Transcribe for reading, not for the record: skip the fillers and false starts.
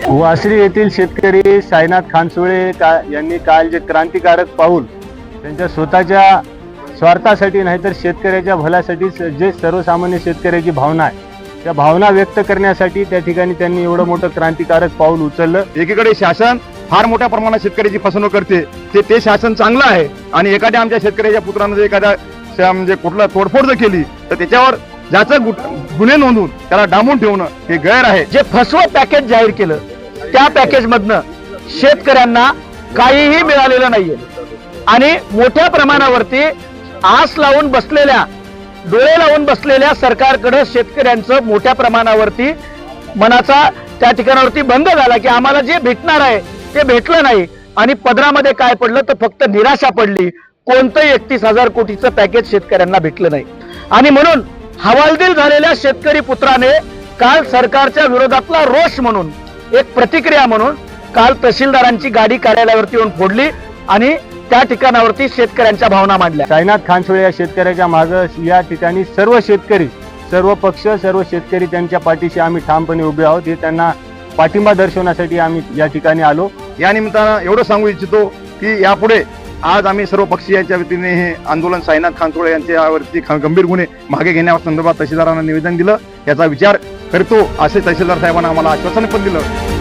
वासरी येथील शेतकरी साईनाथ खानसोळे यांनी काल जे क्रांतिकारक पाऊल त्यांच्या स्वतःच्या स्वार्थासाठी नाही तर शेतकऱ्याच्या भल्यासाठी जे सर्वसामान्य शेतकऱ्याची भावना आहे त्या भावना व्यक्त करण्यासाठी त्या ठिकाणी त्यांनी एवढं मोठं क्रांतिकारक पाऊल उचललं। एकीकडे शासन फार मोठ्या प्रमाणात शेतकऱ्याची फसवणूक करते ते शासन चांगलं आहे आणि एखाद्या आमच्या शेतकऱ्याच्या पुत्रानं एखाद्या म्हणजे कुठला तोडफोड जर केली तर त्याच्यावर ज्याचं गुन्हे नोंदवून त्याला डांबून ठेवणं हे गैर आहे। जे फसवं पॅकेज जाहीर केलं त्या पॅकेज मधनं शेतकऱ्यांना काहीही मिळालेलं नाहीये आणि मोठ्या प्रमाणावरती आस लावून बसलेल्या डोळे लावून बसलेल्या सरकारकडे शेतकऱ्यांचं मोठ्या प्रमाणावरती मनाचा त्या ठिकाणावरती बंद झाला की आम्हाला जे भेटणार आहे ते भेटलं नाही आणि पदरामध्ये काय पडलं तर फक्त निराशा पडली। कोणतंही 31,000 कोटीचं पॅकेज शेतकऱ्यांना भेटलं नाही आणि म्हणून हवालदिल झालेल्या शेतकरी पुत्राने काल सरकारच्या विरोधातला रोष म्हणून एक प्रतिक्रिया म्हणून काल तहसीलदारांची गाडी कार्यालयावरती येऊन फोडली आणि त्या ठिकाणावरती शेतकऱ्यांच्या भावना मांडल्या। साईनाथ खानसोळे या शेतकऱ्याच्या मागे या ठिकाणी सर्व शेतकरी सर्व पक्ष सर्व शेतकरी त्यांच्या पाठीशी आम्ही ठामपणे उभे आहोत। हे त्यांना पाठिंबा दर्शवण्यासाठी आम्ही या ठिकाणी आलो। या निमित्तानं एवढं सांगू इच्छितो की यापुढे आज आम्ही सर्व पक्षीयांच्या वतीने हे आंदोलन साईनाथ खानसोळे यांच्यावरती गंभीर गुन्हे मागे घेण्यासंदर्भात तहसीलदारांना निवेदन दिलं, याचा विचार करतो असे तहसीलदार साहेबांना आम्हाला आश्वासन पण दिलं।